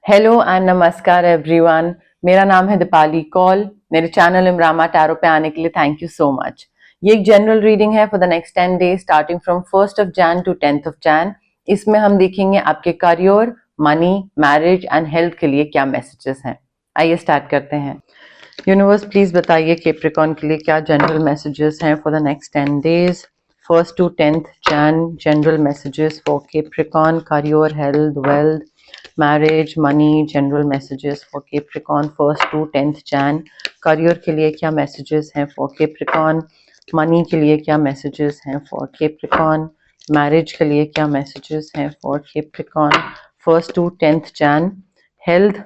Hello and नमस्कार everyone. मेरा नाम है दीपाली कौल। मेरे चैनल इमरामा टैरो पे आने के लिए थैंक यू सो मच। ये एक जनरल रीडिंग है for the next 10 days starting from 1st of Jan to 10th of Jan. इसमें हम देखेंगे आपके career, money, marriage and health के लिए क्या मैसेजेस हैं। आइए स्टार्ट करते हैं। यूनिवर्स प्लीज बताइए कैप्रिकॉर्न के लिए क्या जनरल मैसेजेस हैं for the next 10 days 1st to 10th Jan. General messages for Capricorn, career, health, wealth, marriage, money. General messages for Capricorn 1st to 10th Jan. career के लिए क्या messages हैं for Capricorn, money के लिए क्या messages हैं for Capricorn, marriage के लिए क्या messages हैं for Capricorn 1st to 10th Jan. health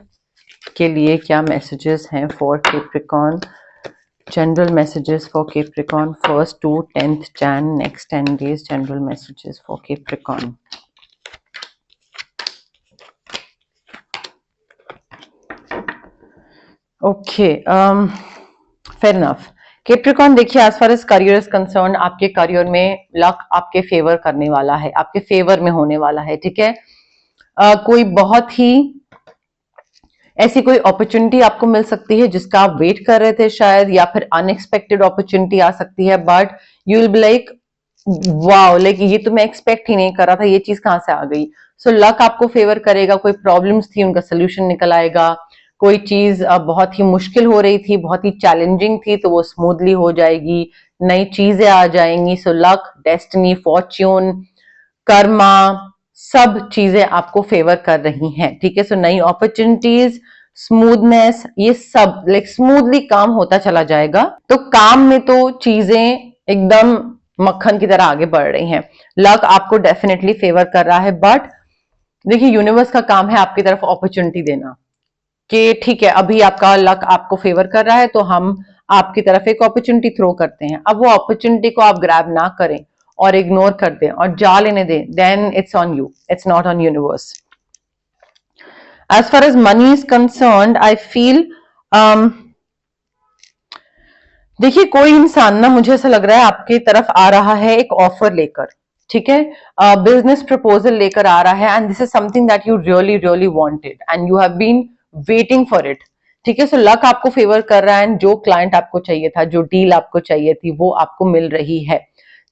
के लिए क्या messages हैं for Capricorn. General messages for Capricorn 1st to 10th Jan. Next 10 days general messages for Capricorn. Okay, fair enough. Capricorn देखिए, as far as career is concerned, आपके career में luck आपके favour करने वाला है, आपके फेवर में होने वाला है। ठीक है, कोई बहुत ही ऐसी कोई अपॉर्चुनिटी आपको मिल सकती है जिसका आप वेट कर रहे थे शायद, या फिर अनएक्सपेक्टेड अपॉर्चुनिटी आ सकती है, but you will be like wow, like ये तो मैं एक्सपेक्ट ही नहीं कर रहा था, ये चीज कहां से आ गई। सो लक आपको फेवर करेगा। कोई प्रॉब्लम्स थी उनका सोल्यूशन निकल आएगा। कोई चीज बहुत ही मुश्किल हो रही थी, बहुत ही चैलेंजिंग थी, तो वो स्मूथली हो जाएगी। नई चीजें आ जाएंगी। सो लक, डेस्टिनी, फॉर्च्यून, कर्मा, सब चीजें आपको फेवर कर रही हैं। ठीक है, सो नई अपॉर्चुनिटीज, स्मूथनेस, ये सब लाइक स्मूथली काम होता चला जाएगा। तो काम में तो चीजें एकदम मक्खन की तरह आगे बढ़ रही हैं। लक आपको डेफिनेटली फेवर कर रहा है, बट देखिए यूनिवर्स का काम है आपकी तरफ अपॉर्चुनिटी देना कि ठीक है अभी आपका लक आपको फेवर कर रहा है तो हम आपकी तरफ एक अपॉर्चुनिटी थ्रो करते हैं। अब वो अपॉर्चुनिटी को आप ग्रैब ना करें और इग्नोर कर दें और जा लेने दें, then it's on you, it's not on universe. As far as money is concerned, I feel देखिए कोई इंसान ना, मुझे ऐसा लग रहा है आपकी तरफ आ रहा है एक ऑफर लेकर। ठीक है, बिजनेस प्रपोजल लेकर आ रहा है, and this is something that you really really wanted and you have been waiting for it. ठीक है, सो लक आपको फेवर कर रहा है, एंड जो क्लाइंट आपको चाहिए था, जो डील आपको चाहिए थी, वो आपको मिल रही है।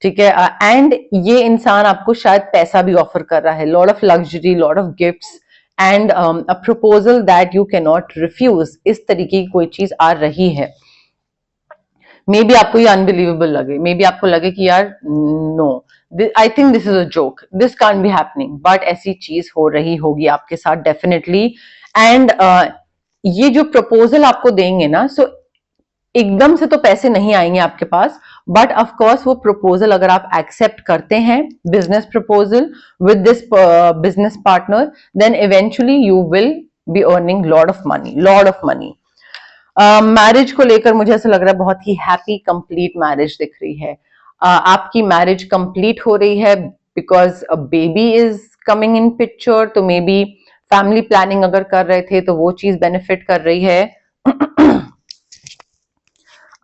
ठीक है, एंड ये इंसान आपको शायद पैसा भी ऑफर कर रहा है, lot of luxury, lot of gifts and a proposal that you can not refuse. इस तरीके की कोई चीज आ रही है। मे बी आपको ये अनबिलीवेबल लगे, मे बी आपको लगे कि यार no, I think this is a joke, this can't be happening, but ऐसी चीज हो रही होगी आपके साथ डेफिनेटली। एंड ये जो प्रपोजल आपको देंगे ना, सो एकदम से तो पैसे नहीं आएंगे आपके पास, बट ऑफ कोर्स वो प्रपोजल अगर आप एक्सेप्ट करते हैं, business proposal with this business partner, then eventually you will be earning lot of money, lot of money. Marriage को लेकर मुझे ऐसा लग रहा है बहुत ही हैप्पी कंप्लीट मैरिज दिख रही है। आपकी मैरिज कंप्लीट हो रही है because a baby is coming in picture. तो मे बी फैमिली प्लानिंग अगर कर रहे थे तो वो चीज बेनिफिट कर रही है।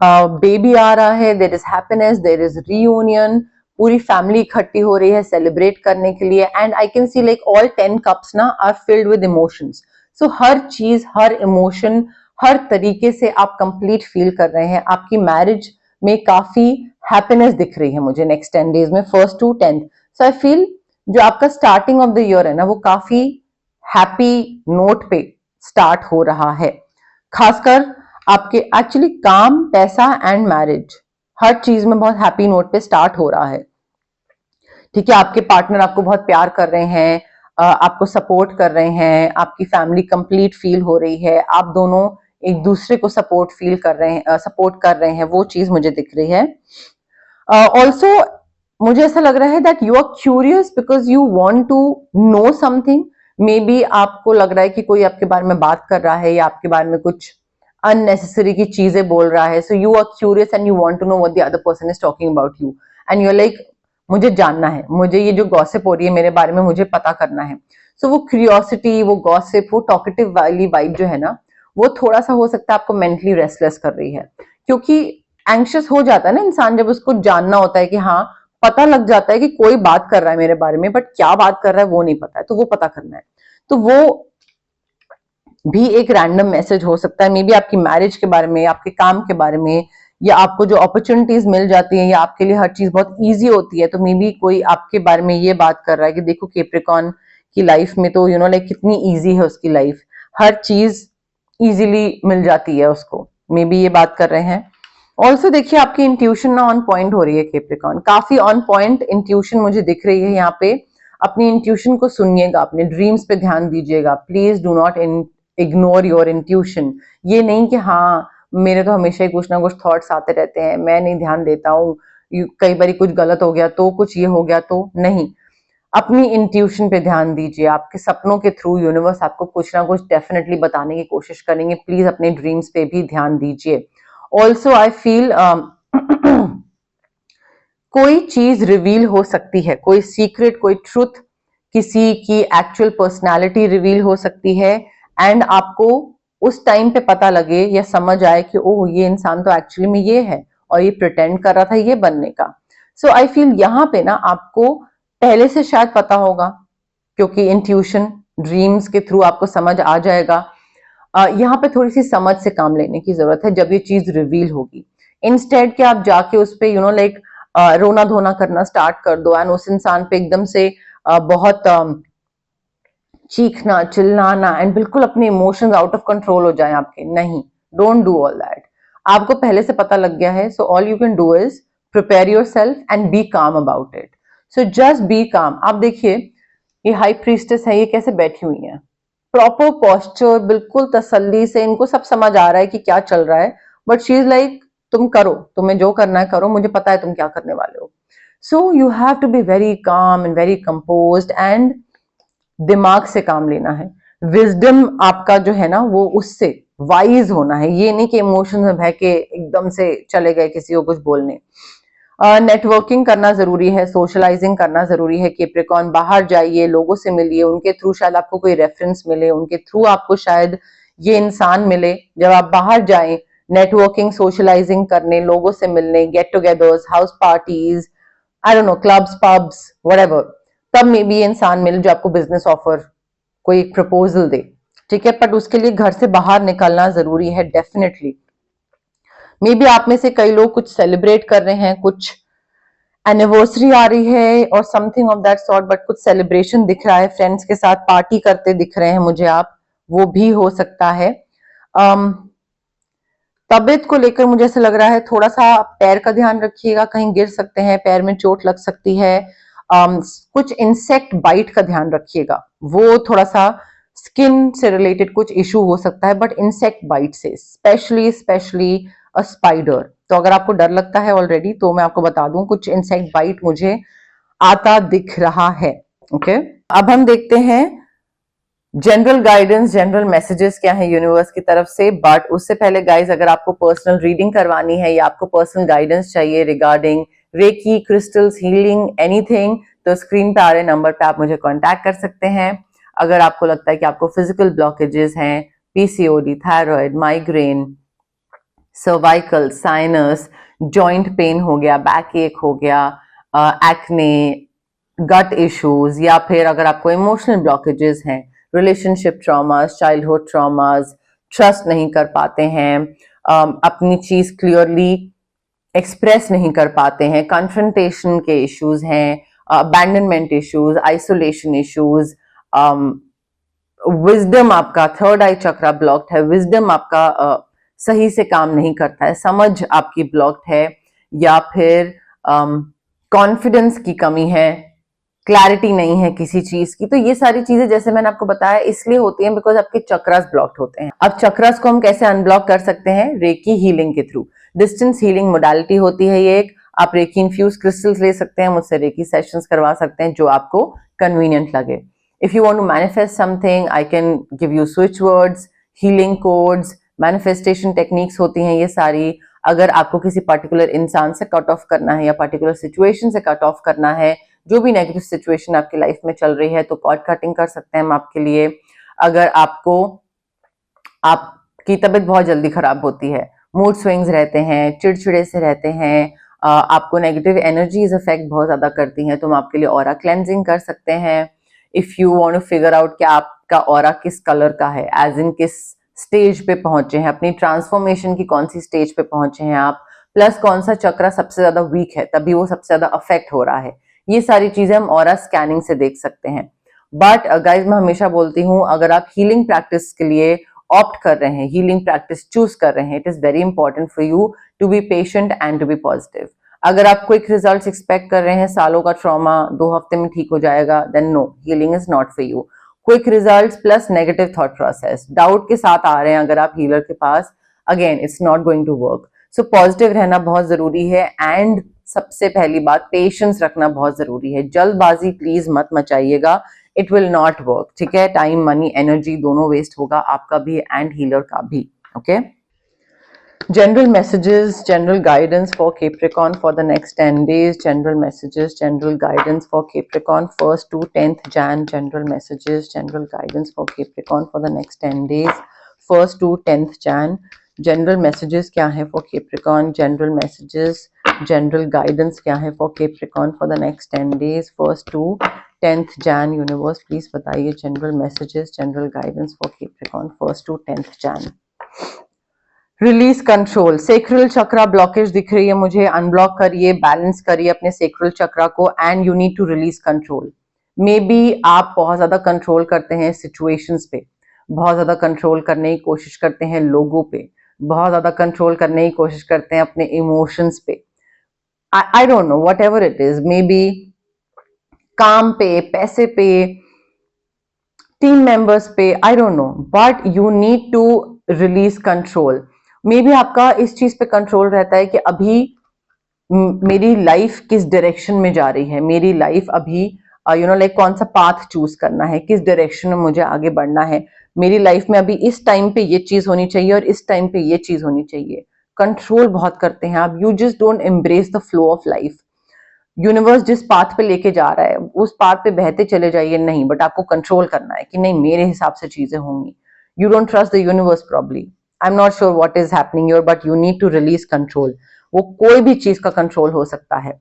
बेबी आ रहा है, there is happiness, there is reunion, पूरी फैमिली इकट्ठी हो रही है सेलिब्रेट करने के लिए। And I can see like all 10 cups ना are filled with emotions. So हर चीज, हर इमोशन, हर तरीके से आप कंप्लीट फील कर रहे हैं। आपकी मैरिज में काफी हैप्पीनेस दिख रही है मुझे नेक्स्ट 10 डेज में 1st to 10th। So I feel जो आपका स्टार्टिंग ऑफ द ईयर है ना, वो काफी हैप्पी नोट पे स्टार्ट हो रहा है। खासकर आपके एक्चुअली काम, पैसा एंड मैरिज, हर चीज में बहुत हैप्पी नोट पे स्टार्ट हो रहा है। ठीक है, आपके पार्टनर आपको बहुत प्यार कर रहे हैं, आपको सपोर्ट कर रहे हैं, आपकी फैमिली कंप्लीट फील हो रही है, आप दोनों एक दूसरे को सपोर्ट फील कर रहे हैं, सपोर्ट कर रहे हैं, वो चीज मुझे दिख रही है। ऑल्सो मुझे ऐसा लग रहा है that you are curious because you want to know something. Maybe आपको लग रहा है कि कोई आपके बारे में बात कर रहा है या आपके बारे में कुछ अननेसेसरी की चीजें बोल रहा है। So you are curious and you want to know what the other person is talking about you, and you are like मुझे जानना है, मुझे ये जो गॉसिप हो रही है मेरे बारे में मुझे पता करना है। सो वो क्यूरियोसिटी, वो गॉसिप, वो टॉकेटिव वाली वाइब जो है ना, वो थोड़ा सा हो सकता है आपको मेंटली रेस्टलेस कर रही है, क्योंकि एंग्शियस हो जाता है ना इंसान जब उसको जानना होता है कि हाँ, पता लग जाता है कि कोई बात कर रहा है मेरे बारे में, बट क्या बात कर रहा है वो नहीं पता है, तो वो पता करना है। तो वो भी एक रैंडम मैसेज हो सकता है, मे बी आपकी मैरिज के बारे में, आपके काम के बारे में, या आपको जो अपॉर्चुनिटीज मिल जाती हैं या आपके लिए हर चीज बहुत इजी होती है, तो मे बी कोई आपके बारे में ये बात कर रहा है कि देखो कैप्रिकॉर्न की लाइफ में तो लाइक कितनी इजी है उसकी लाइफ, हर चीज इजीली मिल जाती है उसको, मे बी ये बात कर रहे हैं। ऑल्सो देखिए आपकी इंट्यूशन ना ऑन पॉइंट हो रही है कैप्रिकॉर्न, काफी ऑन पॉइंट इंट्यूशन मुझे दिख रही है यहाँ पे। अपनी इंट्यूशन को सुनिएगा, अपने ड्रीम्स पे ध्यान दीजिएगा, please do not ignore your intuition. ये नहीं कि हाँ मेरे तो हमेशा ही कुछ ना कुछ थॉट्स आते रहते हैं, मैं नहीं ध्यान देता हूँ, कई बार कुछ गलत हो गया तो, कुछ ये हो गया तो, नहीं। अपनी इंट्यूशन पे ध्यान दीजिए, आपके सपनों के थ्रू यूनिवर्स आपको कुछ ना कुछ डेफिनेटली बताने की कोशिश करेंगे, प्लीज अपने ड्रीम्स पे भी ध्यान दीजिए। ऑल्सो आई फील कोई चीज रिवील हो सकती है, कोई सीक्रेट, कोई ट्रुथ, किसी की एक्चुअल पर्सनालिटी रिवील हो सकती है, एंड आपको उस टाइम पे पता लगे या समझ आए कि ओह ये इंसान तो एक्चुअली में ये है और ये प्रिटेंड कर रहा था ये बनने का। सो आई फील यहाँ पे ना आपको पहले से शायद पता होगा, क्योंकि इंट्यूशन ड्रीम्स के थ्रू आपको समझ आ जाएगा। यहाँ पे थोड़ी सी समझ से काम लेने की जरूरत है जब ये चीज रिवील होगी। इंस्टेड कि आप जाके उस पे लाइक रोना धोना करना स्टार्ट कर दो एंड उस इंसान पे एकदम से बहुत चीखना चिल्लाना एंड बिल्कुल अपने इमोशंस आउट ऑफ कंट्रोल हो जाए आपके, नहीं, डोंट डू ऑल दैट। आपको पहले से पता लग गया है, so all you can do is prepare yourself and be calm about it. So just be calm. आप देखिए ये हाई प्रीस्टेस है, ये कैसे बैठी हुई है, प्रॉपर पोस्चर, बिल्कुल तसल्ली से, इनको सब समझ आ रहा है कि क्या चल रहा है, बट शी इज लाइक तुम करो, तुम्हें जो करना है करो, मुझे पता है तुम क्या करने वाले हो। So you have to be very calm and very composed and दिमाग से काम लेना है। विजडम आपका जो है ना वो उससे वाइज होना है, ये नहीं कि इमोशन में बह के एकदम से चले गए किसी को कुछ बोलने। नेटवर्किंग करना जरूरी है, सोशलाइजिंग करना जरूरी है। कैप्रिकॉर्न बाहर जाइए, लोगों से मिलिए, उनके थ्रू शायद आपको कोई रेफरेंस मिले, उनके थ्रू आपको शायद ये इंसान मिले। जब आप बाहर जाएं नेटवर्किंग सोशलाइजिंग करने, लोगों से मिलने, get togethers, house parties, I don't no, clubs, pubs, whatever, तब मे बी इंसान मिले जो आपको बिजनेस ऑफर, कोई प्रपोजल दे, ठीक है। बट उसके लिए घर से बाहर निकलना जरूरी है डेफिनेटली। मे बी आप में से कई लोग कुछ सेलिब्रेट कर रहे हैं, कुछ एनिवर्सरी आ रही है और something of that sort, but कुछ सेलिब्रेशन दिख रहा है, फ्रेंड्स के साथ पार्टी करते दिख रहे हैं मुझे आप, वो भी हो सकता है। तबीयत को लेकर मुझे ऐसा लग रहा है थोड़ा सा पैर का ध्यान रखिएगा, कहीं गिर सकते हैं, पैर में चोट लग सकती है। कुछ इंसेक्ट बाइट का ध्यान रखिएगा, वो थोड़ा सा स्किन से रिलेटेड कुछ इशू हो सकता है, बट इंसेक्ट बाइट से, स्पेशली अ स्पाइडर। तो अगर आपको डर लगता है ऑलरेडी तो मैं आपको बता दूं कुछ इंसेक्ट बाइट मुझे आता दिख रहा है। ओके, अब हम देखते हैं जनरल गाइडेंस, जनरल मैसेजेस क्या है यूनिवर्स की तरफ से। बट उससे पहले गाइज, अगर आपको पर्सनल रीडिंग करवानी है या आपको पर्सनल गाइडेंस चाहिए regarding reiki, crystals, healing, anything, तो स्क्रीन पे आ रहे नंबर पे आप मुझे कांटेक्ट कर सकते हैं। अगर आपको लगता है कि आपको फिजिकल ब्लॉकेजेस हैं, PCOD, thyroid, migraine, cervical, sinus, joint pain हो गया, बैक एक हो गया, एक्ने, गट इश्यूज, या फिर अगर आपको इमोशनल ब्लॉकेजेस हैं, relationship traumas, childhood traumas, trust नहीं कर पाते हैं, अपनी चीज क्लियरली एक्सप्रेस नहीं कर पाते हैं, कन्फ्रंटेशन के इश्यूज हैं, abandonment issues, isolation issues, wisdom आपका थर्ड आई चक्रा ब्लॉक्ड है, विजडम आपका सही से काम नहीं करता है, समझ आपकी ब्लॉक्ड है, या फिर कॉन्फिडेंस की कमी है, क्लैरिटी नहीं है किसी चीज की। तो ये सारी चीजें जैसे मैंने आपको बताया इसलिए होती हैं बिकॉज आपके चक्रास ब्लॉक्ड होते हैं। अब चक्रास को हम कैसे अनब्लॉक कर सकते हैं? रेकी हीलिंग के थ्रू। डिस्टेंस हीलिंग मोडालिटी होती है ये एक। आप रेकी इन्फ्यूज क्रिस्टल्स ले सकते हैं, मुझसे रेकी सेशंस करवा सकते हैं, जो आपको कन्वीनियंट लगे। If you want to manifest something, I can give you switch words, healing codes, manifestation techniques होती हैं ये सारी। अगर आपको किसी पर्टिकुलर इंसान से कट ऑफ करना है या पर्टिकुलर सिचुएशन से कट ऑफ करना है, जो भी नेगेटिव सिचुएशन आपकी लाइफ में चल रही है, तो कॉर्ड कटिंग कर सकते हैं हम आपके लिए। अगर आपको आपकी तबीयत बहुत जल्दी खराब होती है, मूड स्विंग्स रहते हैं, चिड़चिड़े से रहते हैं, आपको नेगेटिव एनर्जीज इफेक्ट बहुत ज्यादा करती हैं, तो हम आपके लिए ऑरा क्लेंजिंग कर सकते हैं। If you want to figure out कि आप आपका ऑरा किस कलर का है, एज इन किस स्टेज पे पहुंचे हैं, अपनी ट्रांसफॉर्मेशन की कौन सी स्टेज पे पहुंचे हैं आप, प्लस कौन सा चक्र सबसे ज्यादा वीक है तभी वो सबसे ज्यादा अफेक्ट हो रहा है। ये सारी चीजें हम ऑरा स्कैनिंग से देख सकते हैं। बट गाइज मैं हमेशा बोलती हूँ, अगर आप हीलिंग प्रैक्टिस के लिए ऑप्ट कर रहे हैं, हीलिंग प्रैक्टिस चूज कर रहे हैं, it is very important for you to be patient and to be positive. अगर आप क्विक रिजल्ट्स एक्सपेक्ट कर रहे हैं, सालों का ट्रॉमा 2 हफ्ते में ठीक हो जाएगा, then no, healing is not for you. Quick results plus negative thought process, doubt के साथ आ रहे हैं अगर आप हीलर के पास, again it's not going to work. So positive रहना बहुत जरूरी है, एंड सबसे पहली बात पेशेंस रखना बहुत जरूरी है। जल्दबाजी प्लीज मत मचाइएगा, इट विल नॉट वर्क, ठीक है। टाइम, मनी, एनर्जी दोनों वेस्ट होगा, आपका भी एंड हीलर का भी, okay. General messages, general guidance for Capricorn for the next 10 days. General messages, general guidance for Capricorn 1st to 10th Jan. General messages, general guidance for Capricorn for the next 10 days. 1st to 10th Jan. General messages क्या है for Capricorn? General messages, general guidance क्या है for Capricorn for the next 10 days. 1st to 10th Jan. Universe, please बताइए general messages, general guidance for Capricorn 1st to 10th Jan. Release control, sacral chakra blockage दिख रही है मुझे, unblock करिए, balance करिए अपने सेक्रल चक्रा को, and you need to release control. Maybe आप बहुत ज्यादा कंट्रोल करते हैं सिचुएशंस पे, बहुत ज्यादा कंट्रोल करने की कोशिश करते हैं लोगों पे, बहुत ज्यादा कंट्रोल करने की कोशिश करते हैं अपने इमोशंस पे। I don't know, whatever it is, maybe काम पे, पैसे पे, टीम मेंबर्स पे, I don't know, but you need to release control. Maybe आपका इस चीज पे कंट्रोल रहता है कि अभी मेरी लाइफ किस डायरेक्शन में जा रही है, मेरी लाइफ अभी लाइक कौन सा पाथ चूज करना है, किस डायरेक्शन में मुझे आगे बढ़ना है, मेरी लाइफ में अभी इस टाइम पे ये चीज होनी चाहिए और इस टाइम पे ये चीज होनी चाहिए। कंट्रोल बहुत करते हैं आप, you just don't embrace the flow of life. Universe जिस पाथ पे लेके जा रहा है उस पाथ पे बहते चले जाइए, नहीं, बट आपको कंट्रोल करना है कि नहीं, मेरे हिसाब से चीजें होंगी। You don't trust the universe probably, I am not sure what is happening your, but you need to release control. वो कोई भी चीज का कंट्रोल हो सकता है।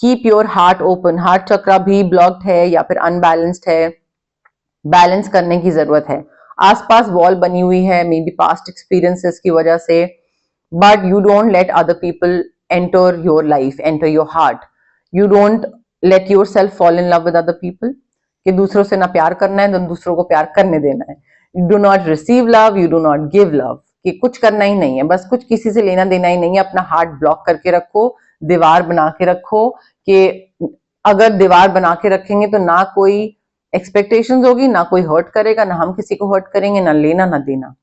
Keep your heart open, heart चक्रा भी ब्लॉक्ड है या फिर अनबैलेंस्ड है, बैलेंस करने की जरूरत है। आसपास वॉल बनी हुई है, मे बी पास्ट एक्सपीरियंसेस की वजह से, but you don't let other people enter your life, enter your heart. You don't let your self fall in love with other people, कि दूसरों से ना प्यार करना है ना दूसरों को प्यार करने देना है। You do not receive love, you do not give love, कि कुछ करना ही नहीं है, बस कुछ किसी से लेना देना ही नहीं है। अपना हार्ट ब्लॉक करके रखो, दीवार बना के रखो, कि अगर दीवार बना के रखेंगे तो ना कोई एक्सपेक्टेशंस होगी, ना कोई हर्ट करेगा, ना हम किसी को हर्ट करेंगे, ना लेना ना देना।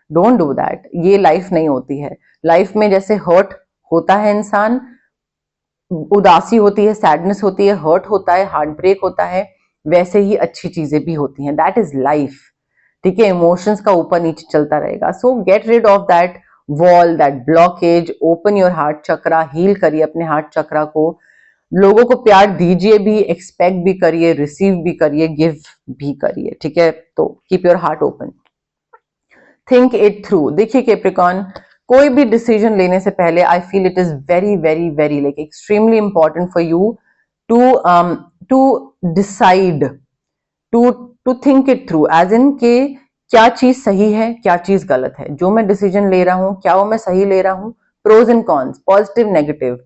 डोंट डू दैट, ये लाइफ नहीं होती है। लाइफ में जैसे हर्ट होता है, इंसान उदासी होती है, सैडनेस होती है, हर्ट होता है, हार्ट ब्रेक होता है, वैसे ही अच्छी चीजें भी होती हैं। दैट इज लाइफ, ठीक है। इमोशंस का ऊपर नीचे चलता रहेगा। So get rid of that wall, that blockage, open your heart chakra, heal करिए अपने हार्ट चक्रा को। लोगों को प्यार दीजिए भी, एक्सपेक्ट भी करिए, रिसीव भी करिए, गिव भी करिए, ठीक है। तो keep your heart open, think it through. देखिए कैप्रिकॉर्न, कोई भी डिसीजन लेने से पहले I feel it is very very very like extremely important for you to decide, to think it through, as in के क्या चीज सही है, क्या चीज गलत है। जो मैं डिसीजन ले रहा हूं, क्या वो मैं सही ले रहा हूं, pros and cons, positive negative,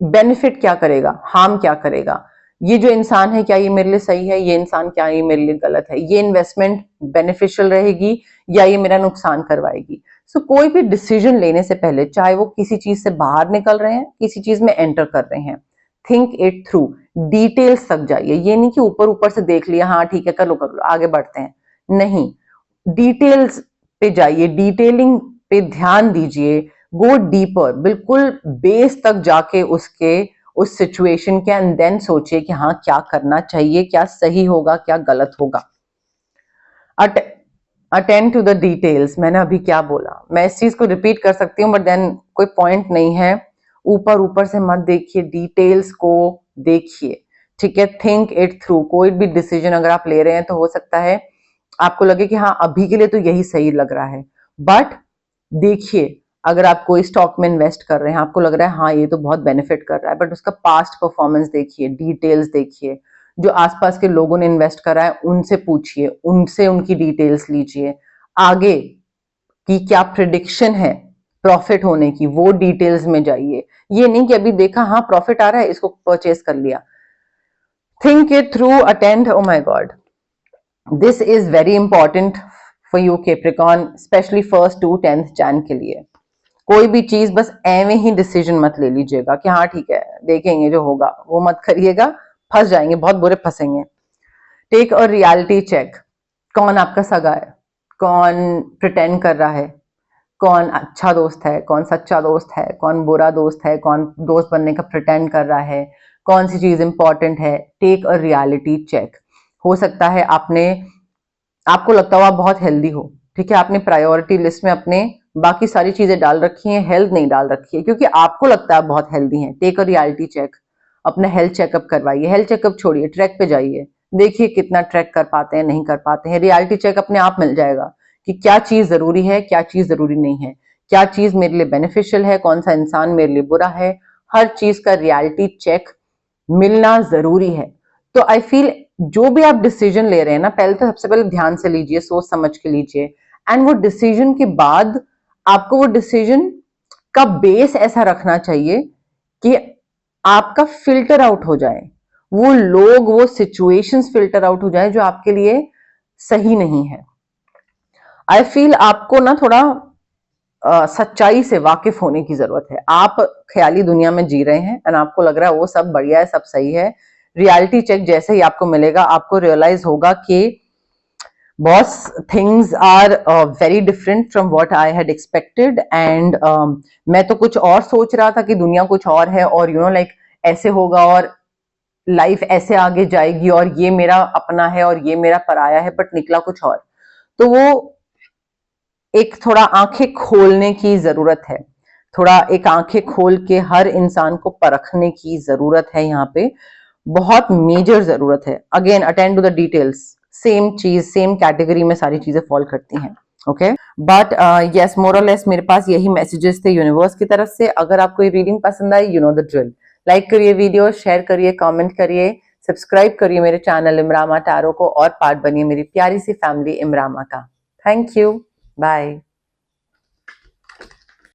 benefit क्या करेगा, हार्म क्या करेगा, ये जो इंसान है क्या ये मेरे लिए सही है, ये इंसान क्या ये मेरे लिए गलत है, ये इन्वेस्टमेंट बेनिफिशियल रहेगी या ये मेरा नुकसान करवाएगी। सो कोई भी डिसीजन लेने से पहले, चाहे वो किसी चीज से बाहर निकल रहे हैं, किसी चीज में एंटर कर रहे हैं, थिंक इट थ्रू, डिटेल्स तक जाइए। ये नहीं कि ऊपर ऊपर से देख लिया, हाँ ठीक है कर लो आगे बढ़ते हैं, नहीं, डिटेल्स पे जाइए, डिटेलिंग पे ध्यान दीजिए, गो डीपर, बिल्कुल बेस तक जाके उसके उस सिचुएशन के, एंड देन सोचिए कि हाँ क्या करना चाहिए, क्या सही होगा, क्या गलत होगा। अटेंड टू द डिटेल्स, मैंने अभी क्या बोला, मैं इस चीज को रिपीट कर सकती हूँ बट देन कोई पॉइंट नहीं है। ऊपर ऊपर से मत देखिए, डिटेल्स को देखिए, ठीक है। थिंक इट थ्रू, कोई भी डिसीजन अगर आप ले रहे हैं तो हो सकता है आपको लगे कि हाँ अभी के लिए तो यही सही लग रहा है, बट देखिए, अगर आप कोई स्टॉक में इन्वेस्ट कर रहे हैं, आपको लग रहा है हाँ ये तो बहुत बेनिफिट कर रहा है, बट उसका पास्ट परफॉर्मेंस देखिए, डिटेल्स देखिए, जो आसपास के लोगों ने इन्वेस्ट करा है उनसे पूछिए, उनसे उनकी डिटेल्स लीजिए, आगे की क्या प्रिडिक्शन है प्रॉफिट होने की वो डिटेल्स में जाइए। ये नहीं कि अभी देखा हाँ प्रॉफिट आ रहा है इसको परचेज कर लिया। Think it through, attend, oh my God, this is very important for you Capricorn, specially 1st to 10th Jain के लिए। कोई भी चीज बस एवं ही डिसीजन मत ले लीजिएगा कि हाँ ठीक है देखेंगे जो होगा, वो मत करिएगा, फंस जाएंगे, बहुत बुरे फंसेंगे। टेक अ रियलिटी चेक, कौन आपका सगा है, कौन प्रिटेंड कर रहा है, कौन अच्छा दोस्त है, कौन सच्चा दोस्त है, कौन बुरा दोस्त है, कौन दोस्त बनने का प्रिटेंड कर रहा है, कौन सी चीज इंपॉर्टेंट है। Take a reality check. हो सकता है आपको लगता हो आप बहुत हेल्दी हो, ठीक है, आपने प्रायोरिटी लिस्ट में अपने बाकी सारी चीजें डाल रखी हैं, हेल्थ नहीं डाल रखी है क्योंकि आपको लगता है आप बहुत हेल्दी हैं। टेक अ रियलिटी चेक, अपना हेल्थ चेकअप करवाइए। हेल्थ चेकअप छोड़िए, ट्रैक पे जाइए, देखिए कितना ट्रैक कर पाते हैं, नहीं कर पाते हैं। रियलिटी चेक अपने आप मिल जाएगा कि क्या चीज जरूरी है, क्या चीज जरूरी नहीं है, क्या चीज मेरे लिए बेनिफिशियल है, कौन सा इंसान मेरे लिए बुरा है। हर चीज का रियलिटी चेक मिलना जरूरी है। तो आई फील जो भी आप डिसीजन ले रहे हैं ना, पहले तो सबसे पहले ध्यान से लीजिए, सोच समझ के लीजिए, एंड वो डिसीजन के बाद आपको वो डिसीजन का बेस ऐसा रखना चाहिए कि आपका फिल्टर आउट हो जाए, वो लोग, वो सिचुएशंस फिल्टर आउट हो जाए जो आपके लिए सही नहीं है। आई फील आपको ना थोड़ा सच्चाई से वाकिफ होने की जरूरत है। आप ख्याली दुनिया में जी रहे हैं एंड आपको लग रहा है वो सब बढ़िया है, सब सही है। रियलिटी चेक जैसे ही आपको मिलेगा आपको रियलाइज होगा कि boss, things are very different from what I had expected, and मैं तो कुछ और सोच रहा था कि दुनिया कुछ और है और यू नो लाइक ऐसे होगा और लाइफ ऐसे आगे जाएगी और ये मेरा अपना है और ये मेरा पराया है, बट निकला कुछ और। तो वो एक थोड़ा आंखें खोलने की जरूरत है, थोड़ा एक आंखें खोल के हर इंसान को परखने की जरूरत है, यहाँ पे बहुत मेजर जरूरत है। Again attend to the details, same चीज सेम कैटेगरी में सारी चीजें फॉल करती हैं, ओके। बट यस, मोर और लेस मेरे पास यही मैसेजेस थे यूनिवर्स की तरफ से। अगर आपको ये रीडिंग पसंद आई, you know the drill, like करिए वीडियो, शेयर करिए, कमेंट करिए, सब्सक्राइब करिए मेरे चैनल इमरामा टैरो को और पार्ट बनिए मेरी प्यारी सी फैमिली इमरामा का। Thank you, bye.